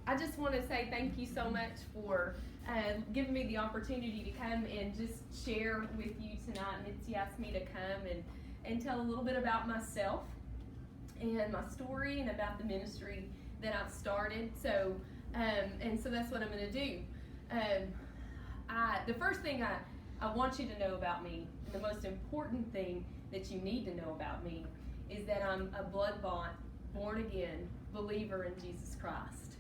I just want to say thank you so much for giving me the opportunity to come and just share with you tonight. Mitzi asked me to come and tell a little bit about myself and my story and about the ministry that I've started. So that's what I'm going to do. The first thing I want you to know about me, the most important thing that you need to know about me, is that I'm a blood-bought, born-again believer in Jesus Christ.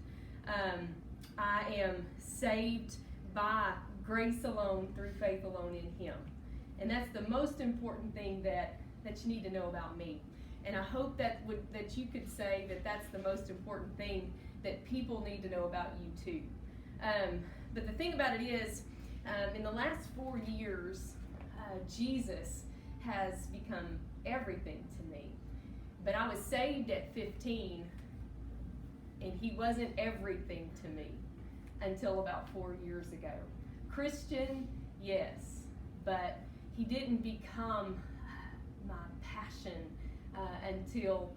I am saved by grace alone, through faith alone in Him. And that's the most important thing that you need to know about me. And I hope that you could say that that's the most important thing that people need to know about you too. But the thing about it is, in the last 4 years, Jesus has become everything to me. But I was saved at 15, and He wasn't everything to me until about 4 years ago. Christian, yes, but He didn't become my passion until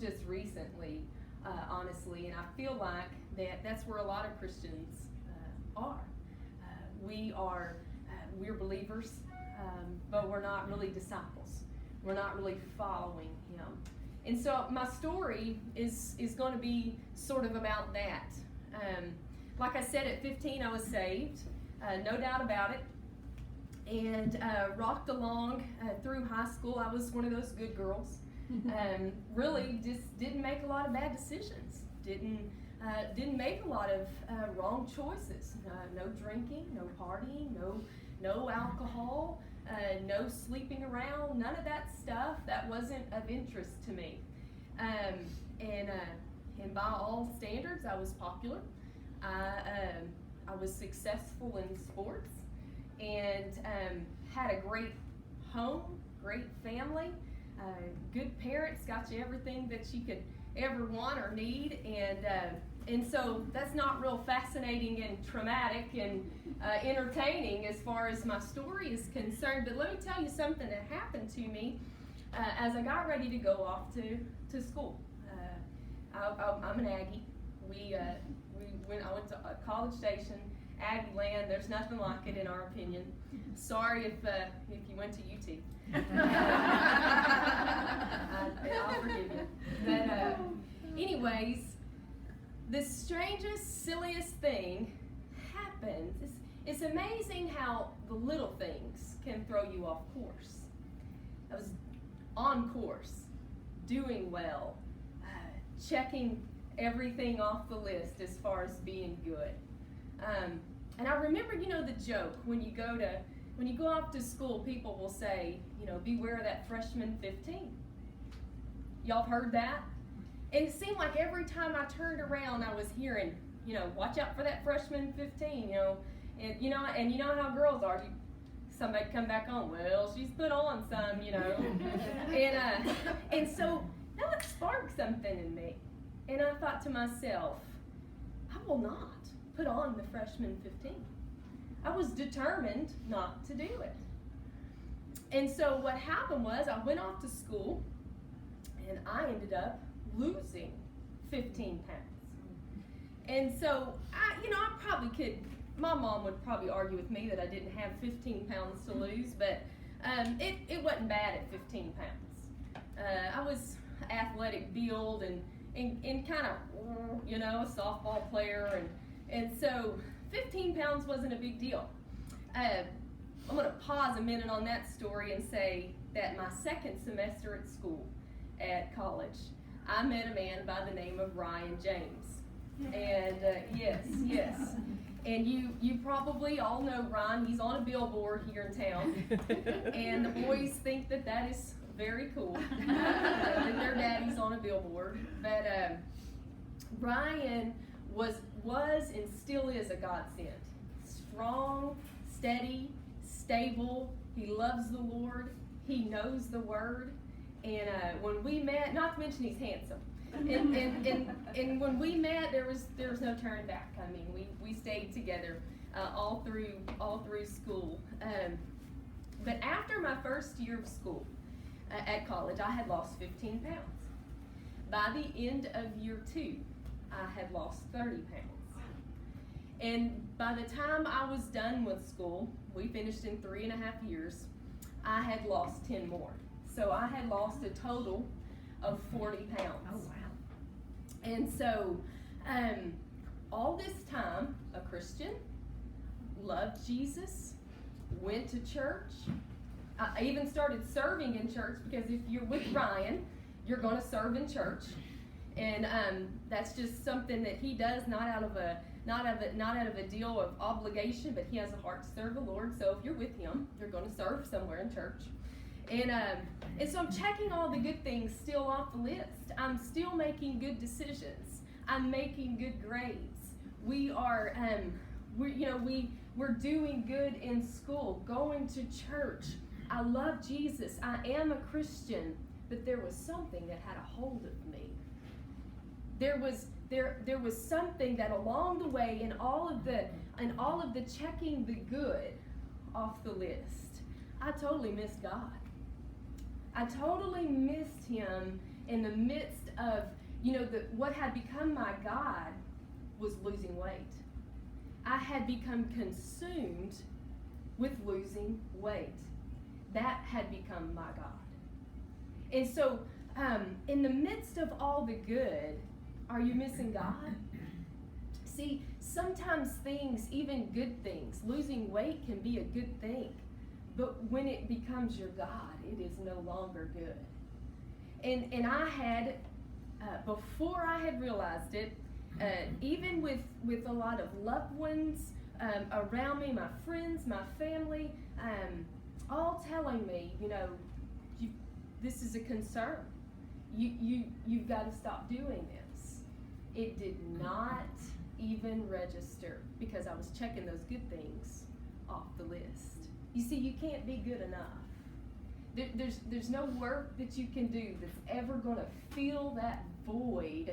just recently, honestly. And I feel like that's where a lot of Christians are. We're believers, but we're not really disciples. We're not really following Him. And so my story is going to be sort of about that. Like I said, at 15 I was saved, no doubt about it, and rocked along through high school. I was one of those good girls. Really just didn't make a lot of bad decisions. Didn't make a lot of wrong choices. No drinking, no partying, no alcohol, no sleeping around, none of that stuff. That wasn't of interest to me. And by all standards, I was popular. I was successful in sports, and had a great home, great family, good parents, got you everything that you could ever want or need, and so that's not real fascinating and traumatic and entertaining as far as my story is concerned. But let me tell you something that happened to me as I got ready to go off to school. I'm an Aggie. I went to College Station, Aggie land. There's nothing like it in our opinion. Sorry if you went to UT. I'll forgive you. But anyways, the strangest, silliest thing happened. It's amazing how the little things can throw you off course. I was on course, doing well, checking everything off the list as far as being good. And I remember, the joke when you go off to school, people will say, beware of that freshman 15. Y'all have heard that? And it seemed like every time I turned around, I was hearing, watch out for that freshman 15, and you know how girls are. Somebody come back on, well, she's put on some, and so that sparked something in me. And I thought to myself, I will not put on the freshman 15. I was determined not to do it. And so what happened was I went off to school, and I ended up losing 15 pounds. And so I probably could, my mom would probably argue with me that I didn't have 15 pounds to lose, but it wasn't bad at 15 pounds. I was athletic build and kind of, a softball player, and so 15 pounds wasn't a big deal. I'm going to pause a minute on that story and say that my second semester at school, at college, I met a man by the name of Ryan James. And yes. And you probably all know Ryan. He's on a billboard here in town. And the boys think that is very cool, that their daddy's on a billboard. But Ryan was and still is a godsend. Strong, steady, stable. He loves the Lord. He knows the Word. And when we met, not to mention he's handsome. And when we met, there was no turning back. I mean, we stayed together all through school. But after my first year of school at college, I had lost 15 pounds. By the end of year 2, I had lost 30 pounds. And by the time I was done with school, we finished in 3.5 years, I had lost 10 more. So I had lost a total of 40 pounds. Oh, wow. And so, all this time, a Christian, loved Jesus, went to church. I even started serving in church, because if you're with Ryan, you're going to serve in church. And that's just something that he does, not out of a deal of obligation, but he has a heart to serve the Lord. So if you're with him, you're going to serve somewhere in church. And so I'm checking all the good things still off the list. I'm still making good decisions. I'm making good grades. We are, we're doing good in school, going to church. I love Jesus. I am a Christian. But there was something that had a hold of me. There was something that along the way, in all of the checking the good off the list, I totally missed God. I totally missed him in the midst of, what had become my God was losing weight. I had become consumed with losing weight. That had become my God. And so, in the midst of all the good, are you missing God? See, sometimes things, even good things, losing weight can be a good thing. But when it becomes your God, it is no longer good. And I had, before I had realized it, even with a lot of loved ones around me, my friends, my family, all telling me, this is a concern. You've got to stop doing this. It did not even register, because I was checking those good things off the list. You see, you can't be good enough. There's no work that you can do that's ever going to fill that void,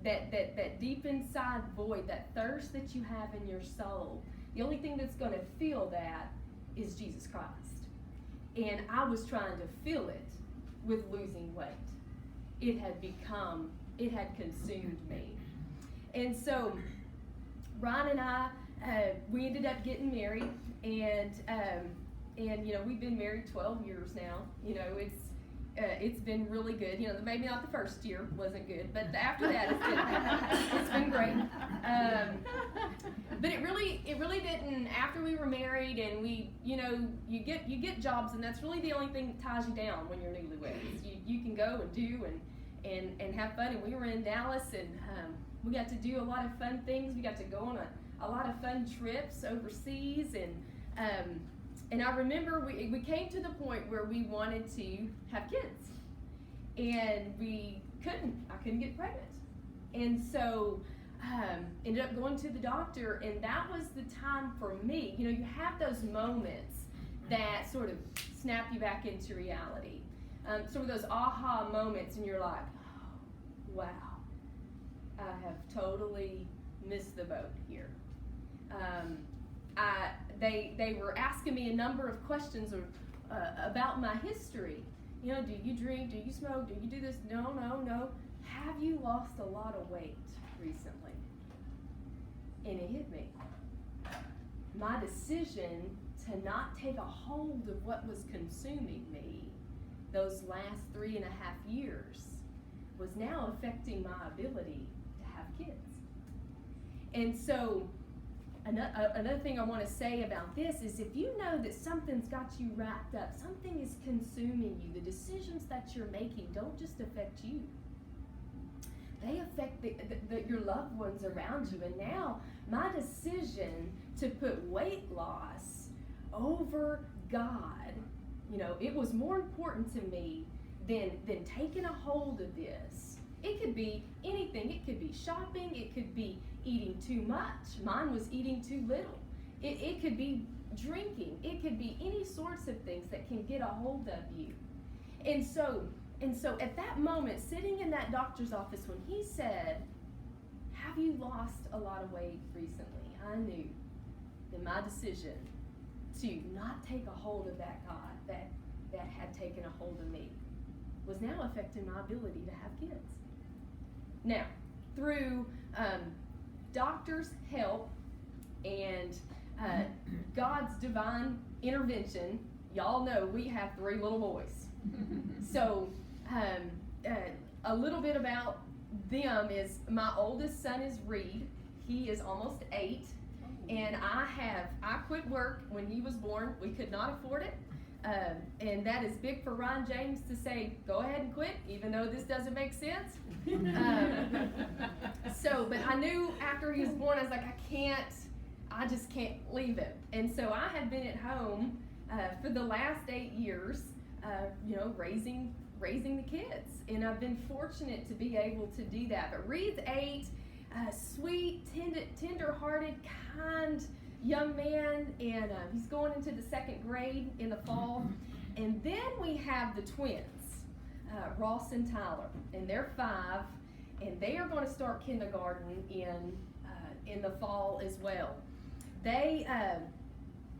that deep inside void, that thirst that you have in your soul. The only thing that's going to fill that is Jesus Christ. And I was trying to fill it with losing weight. It had consumed me. And so Ron and I, we ended up getting married, and we've been married 12 years now. It's been really good. Maybe not the first year wasn't good, but after that it's been great. But it really didn't. After we were married, and you get jobs, and that's really the only thing that ties you down when you're newlyweds. You can go and do and have fun. And we were in Dallas, and we got to do a lot of fun things. We got to go on a lot of fun trips overseas, and I remember we came to the point where we wanted to have kids, and we couldn't. I couldn't get pregnant, and so ended up going to the doctor, and that was the time for me. You have those moments that sort of snap you back into reality. Sort of those aha moments, and you're like, oh, wow, I have totally missed the boat here. They were asking me a number of questions about my history. Do you drink? Do you smoke? Do you do this? No. Have you lost a lot of weight recently? And it hit me. My decision to not take a hold of what was consuming me those last 3.5 years was now affecting my ability to have kids. And so another thing I want to say about this is, if you know that something's got you wrapped up, something is consuming you, the decisions that you're making don't just affect you. They affect your loved ones around you. And now my decision to put weight loss over God, it was more important to me than taking a hold of this. It could be anything. It could be shopping. It could be eating too much. Mine was eating too little. It could be drinking. It could be any sorts of things that can get a hold of you. And so at that moment, sitting in that doctor's office, when he said, have you lost a lot of weight recently? I knew that my decision to not take a hold of that God that had taken a hold of me was now affecting my ability to have kids. Now, through doctor's help and God's divine intervention, y'all know we have 3 little boys. So a little bit about them is my oldest son is Reed. He is almost 8. And I quit work when he was born. We could not afford it. And that is big for Ron James to say, go ahead and quit, even though this doesn't make sense. But I knew after he was born, I was like, I just can't leave him. And so I have been at home for the last 8 years, raising the kids. And I've been fortunate to be able to do that. But Reed's 8, sweet, tender-hearted, kind young man, and he's going into the 2nd grade in the fall. And then we have the twins, Ross and Tyler, and they're 5, and they are going to start kindergarten in the fall as well. They,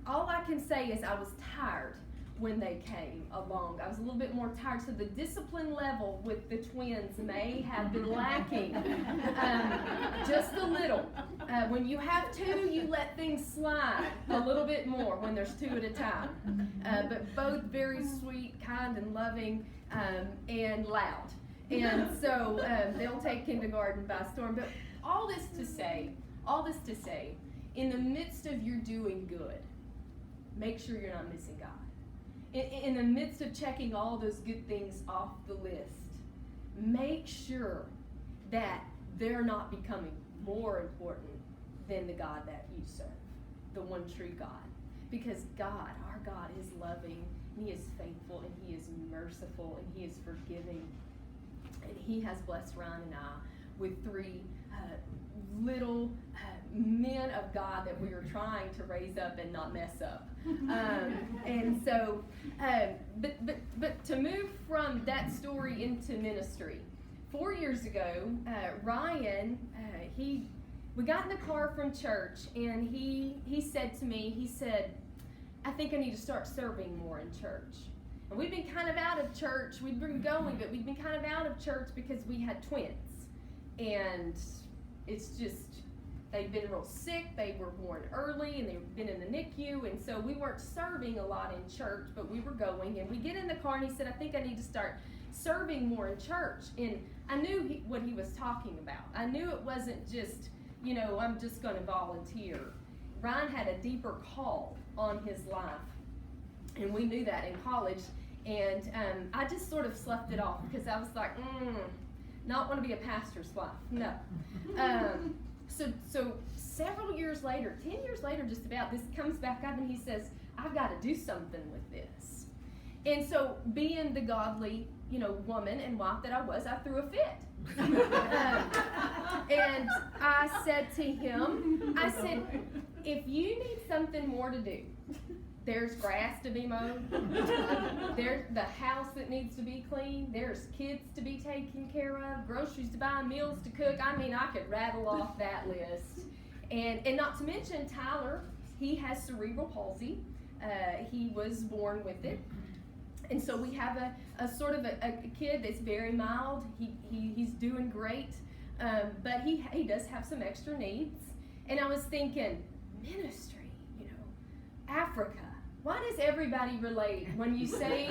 all I can say is I was tired when they came along. I was a little bit more tired, so the discipline level with the twins may have been lacking just a little. When you have 2, you let things slide a little bit more when there's 2 at a time. But both very sweet, kind, and loving, and loud. And so they'll take kindergarten by storm. But all this to say, in the midst of you doing good, make sure you're not missing God. In the midst of checking all those good things off the list, make sure that they're not becoming more important than the God that you serve, the one true God. Because God, our God, is loving, and He is faithful, and He is merciful, and He is forgiving. And He has blessed Ryan and I with 3 little men of God that we are trying to raise up and not mess up. And so, but to move from that story into ministry, 4 years ago, Ryan, we got in the car from church, and he said to me, he said, I think I need to start serving more in church. And we've been kind of out of church. We've been going, but we've been kind of out of church because we had twins. And it's just, they'd been real sick, they were born early, and they'd been in the NICU, and so we weren't serving a lot in church, but we were going. And we get in the car, and he said, I think I need to start serving more in church. And I knew what he was talking about. I knew it wasn't just, I'm just going to volunteer. Ryan had a deeper call on his life, and we knew that in college. And I just sort of sloughed it off because I was like, not want to be a pastor's wife. No. So several years later, 10 years later just about, this comes back up, and he says, I've got to do something with this. And so being the godly, woman and wife that I was, I threw a fit. And I said to him, if you need something more to do, there's grass to be mowed, there's the house that needs to be cleaned, there's kids to be taken care of, groceries to buy, meals to cook. I mean, I could rattle off that list. And not to mention Tyler, he has cerebral palsy. He was born with it. And so we have a sort of a kid that's very mild. He's doing great, but he does have some extra needs. And I was thinking, ministry, Africa. Why does everybody relate when you say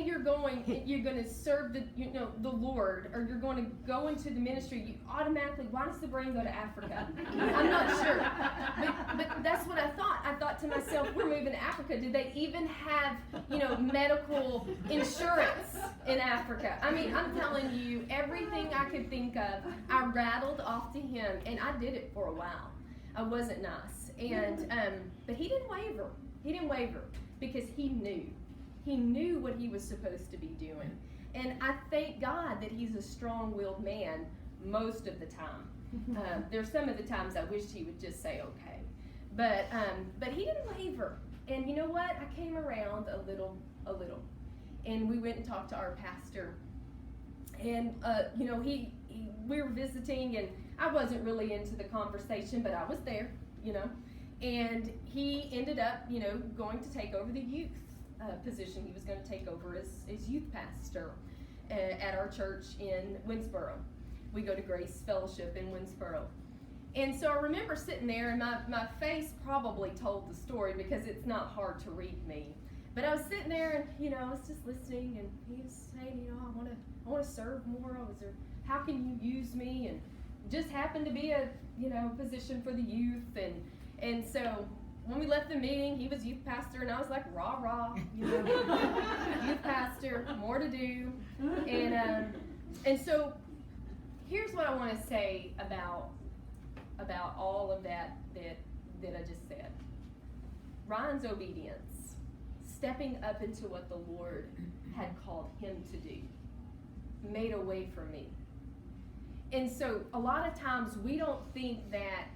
you're going to serve the Lord, or you're going to go into the ministry? You automatically, why does the brain go to Africa? I'm not sure, but that's what I thought. I thought to myself, we're moving to Africa. Do they even have medical insurance in Africa? I mean, I'm telling you, everything I could think of, I rattled off to him, and I did it for a while. I wasn't nice, and but he didn't waver. He didn't waver because he knew what he was supposed to be doing. And I thank God that he's a strong-willed man most of the time. There's some of the times I wished he would just say okay, but he didn't waver. And you know what? I came around a little, and we went and talked to our pastor. And we were visiting, and I wasn't really into the conversation, but I was there, And he ended up, going to take over the youth position. He was going to take over as youth pastor at our church in Winsboro, We go to Grace Fellowship in Winsboro. And so I remember sitting there, and my face probably told the story because it's not hard to read me. But I was sitting there, and I was just listening, and he was saying, I want to serve more. How can you use me? And just happened to be a position for the youth, and so when we left the meeting, he was youth pastor, and I was like, rah rah, youth pastor, more to do, and so here's what I want to say about all of that I just said. Ryan's obedience, stepping up into what the Lord had called him to do, made a way for me. And so a lot of times we don't think that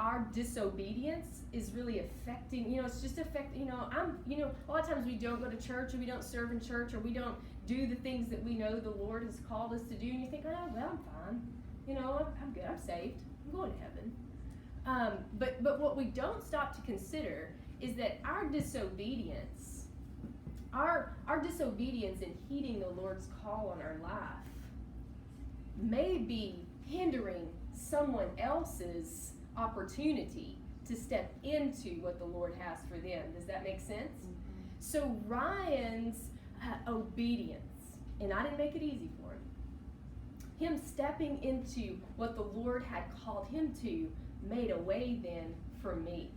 our disobedience is really affecting, it's just affecting, a lot of times we don't go to church, or we don't serve in church, or we don't do the things that we know the Lord has called us to do, and you think, oh, well, I'm fine. I'm good, I'm saved, I'm going to heaven. But what we don't stop to consider is that our disobedience in heeding the Lord's call on our life may be hindering someone else's opportunity to step into what the Lord has for them. Does that make sense? Mm-hmm. So Ryan's obedience, and I didn't make it easy for him stepping into what the Lord had called him to, made a way then for me.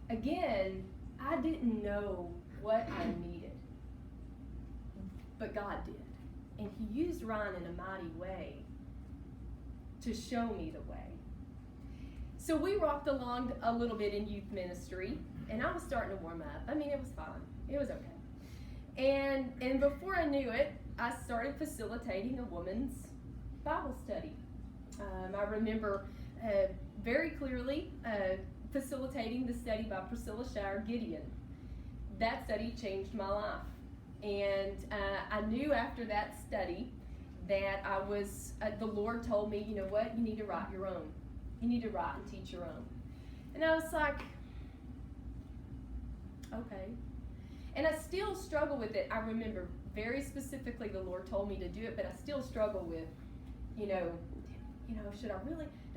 Again, I didn't know what I needed, but God did. And he used Ryan in a mighty way to show me the way. So we rocked along a little bit in youth ministry, and I was starting to warm up. I mean, it was fine. It was okay. And before I knew it, I started facilitating a women's Bible study. I remember very clearly facilitating the study by Priscilla Shire Gideon. That study changed my life. And I knew after that study that I was, the Lord told me, you know what, you need to write your own. You need to write and teach your own. And I was like, okay. And I still struggle with it. I remember very specifically the Lord told me to do it, but I still struggle with, do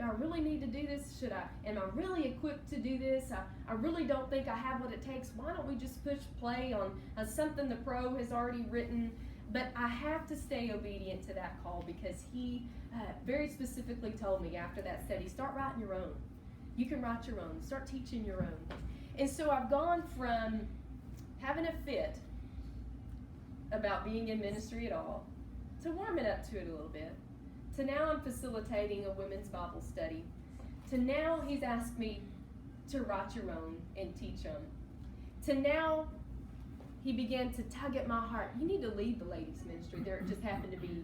I really need to do this? Am I really equipped to do this? I really don't think I have what it takes. Why don't we just push play on something the pro has already written? But I have to stay obedient to that call, because he very specifically told me after that study, start writing your own. You can write your own. Start teaching your own. And so I've gone from having a fit about being in ministry at all to warming up to it a little bit, to now I'm facilitating a women's Bible study, to now he's asked me to write your own and teach them, to now he began to tug at my heart, you need to lead the ladies ministry. There just happened to be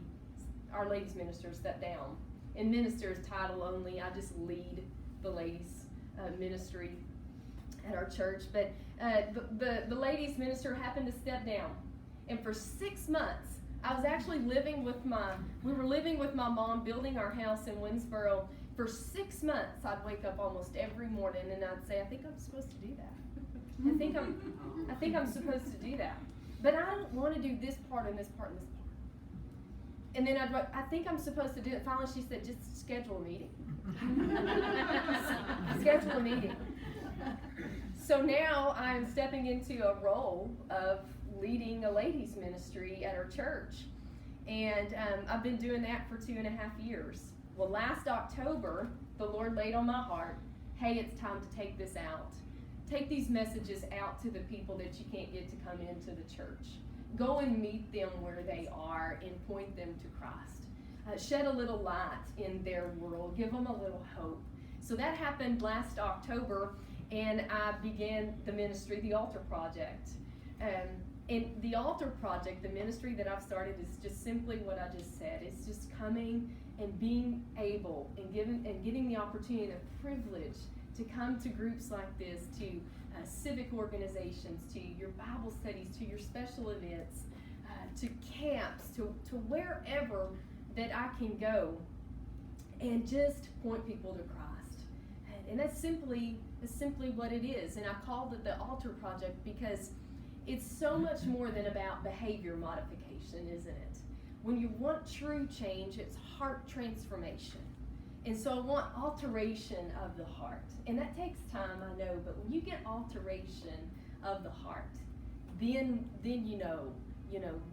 our ladies minister stepped down, and minister is title only. I just lead the ladies ministry at our church, but the ladies minister happened to step down, and for 6 months I was actually living with we were living with my mom, building our house in Winsboro. For 6 months, I'd wake up almost every morning and I'd say, I think I'm supposed to do that. I think I'm supposed to do that. But I don't want to do this part and this part and this part. And then I think I'm supposed to do it. Finally, she said, just schedule a meeting. Schedule a meeting. So now I'm stepping into a role of leading a ladies ministry at our church, and I've been doing that for 2.5 years. Well, last October the Lord laid on my heart, hey, it's time to take this out, take these messages out to the people that you can't get to come into the church. Go and meet them where they are and point them to Christ. Shed a little light in their world, give them a little hope. So that happened last October, and I began the ministry, the Altar Project. And the Altar Project, the ministry that I've started, is just simply what I just said. It's just coming and being able and getting the opportunity and the privilege to come to groups like this, to civic organizations, to your Bible studies, to your special events, to camps, to wherever that I can go and just point people to Christ. And that's simply what it is. And I called it the Altar Project because it's so much more than about behavior modification, isn't it? when you want true change, it's heart transformation. And so I want alteration of the heart. And that takes time, I know, but when you get alteration of the heart, then you know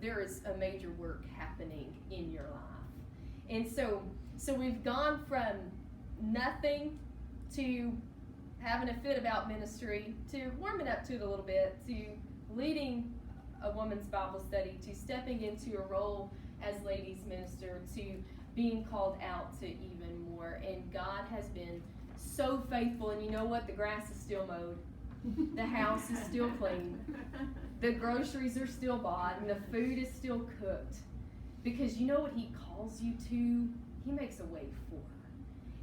there is a major work happening in your life. And so we've gone from nothing to having a fit about ministry, to warming up to it a little bit, to leading a woman's Bible study, to stepping into a role as ladies minister, to being called out to even more. And God has been so faithful. And you know what? The grass is still mowed. The house is still clean. The groceries are still bought, and the food is still cooked. Because you know what He calls you to? He makes a way for.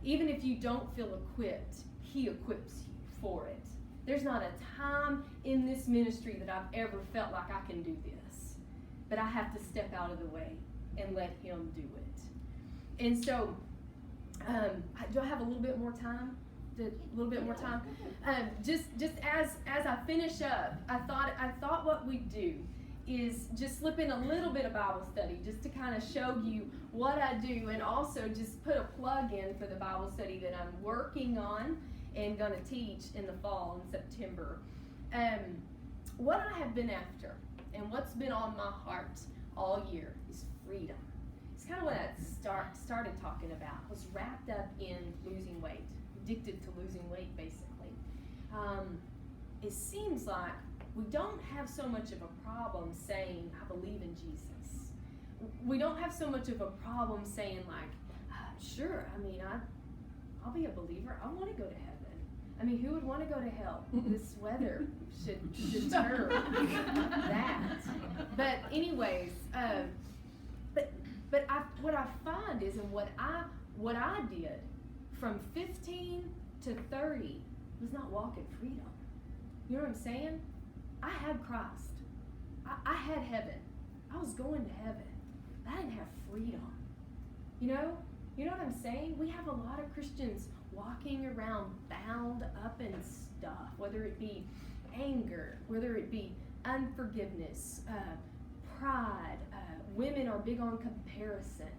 Even if you don't feel equipped, He equips you for it. There's not a time in this ministry that I've ever felt like I can do this. But I have to step out of the way and let Him do it. And so, do I have a little bit more time? Just as I finish up, I thought what we'd do is just slip in a little bit of Bible study just to kind of show you what I do, and also just put a plug in for the Bible study that I'm working on and going to teach in the fall in September. What I have been after and what's been on my heart all year is freedom. It's kind of what I started talking about. I was wrapped up in losing weight, addicted to losing weight, basically. It seems like we don't have so much of a problem saying, I believe in Jesus. We don't have so much of a problem saying, like, sure, I mean, I'll be a believer. I want to go to heaven. I mean, who would want to go to hell? This weather should deter that. But anyways, what I find is, and what I did from 15 to 30 was not walk in freedom. You know what I'm saying? I had Christ. I had heaven. I was going to heaven. But I didn't have freedom. You know what I'm saying? We have a lot of Christians walking around bound up in stuff, whether it be anger, whether it be unforgiveness, pride. Women are big on comparison.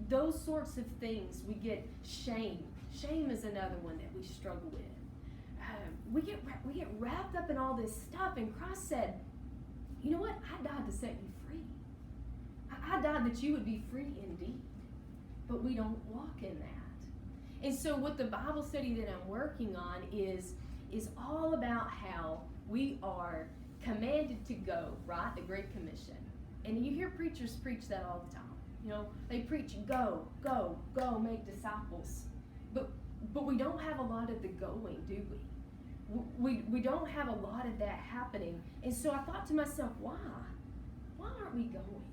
Those sorts of things. We get shame. Shame is another one that we struggle with. We get wrapped up in all this stuff, and Christ said, you know what? I died to set you free. I died that you would be free indeed. But we don't walk in that. And so what the Bible study that I'm working on is all about how we are commanded to go, right? The Great Commission. And you hear preachers preach that all the time. They preach, go, go, go, make disciples. But we don't have a lot of the going, do we? We don't have a lot of that happening. And so I thought to myself, why? Why aren't we going?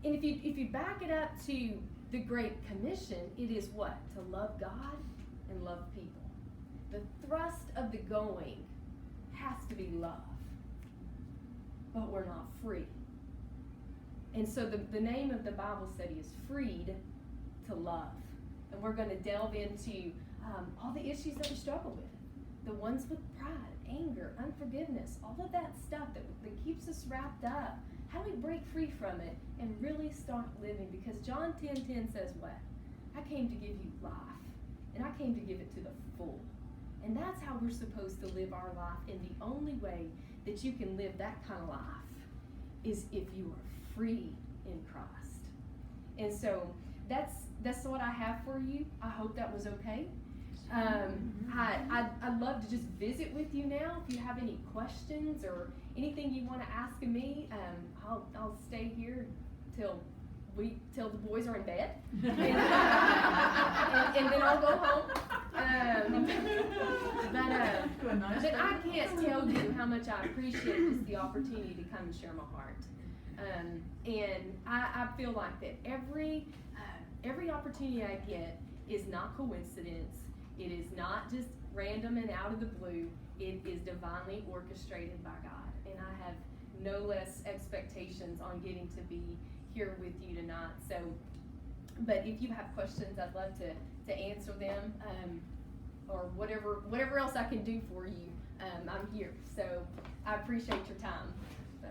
And if you back it up to the Great Commission, it is what? To love God and love people. The thrust of the going has to be love. But we're not free. And so the name of the Bible study is Freed to Love. And we're going to delve into all the issues that we struggle with. The ones with pride, anger, unforgiveness, all of that stuff that keeps us wrapped up. How do we break free from it and really start living? Because John 10:10 says what? I came to give you life, and I came to give it to the full. And that's how we're supposed to live our life. And the only way that you can live that kind of life is if you are free in Christ. And so that's what I have for you. I hope that was okay. I'd love to just visit with you now. If you have any questions or anything you want to ask of me, I'll stay here till the boys are in bed, and then I'll go home. But I can't tell you how much I appreciate just the opportunity to come and share my heart. And I feel like that every opportunity I get is not coincidence. It is not just random and out of the blue. It is divinely orchestrated by God. And I have no less expectations on getting to be here with you tonight. So, but if you have questions, I'd love to answer them, or whatever else I can do for you. I'm here. So I appreciate your time. So.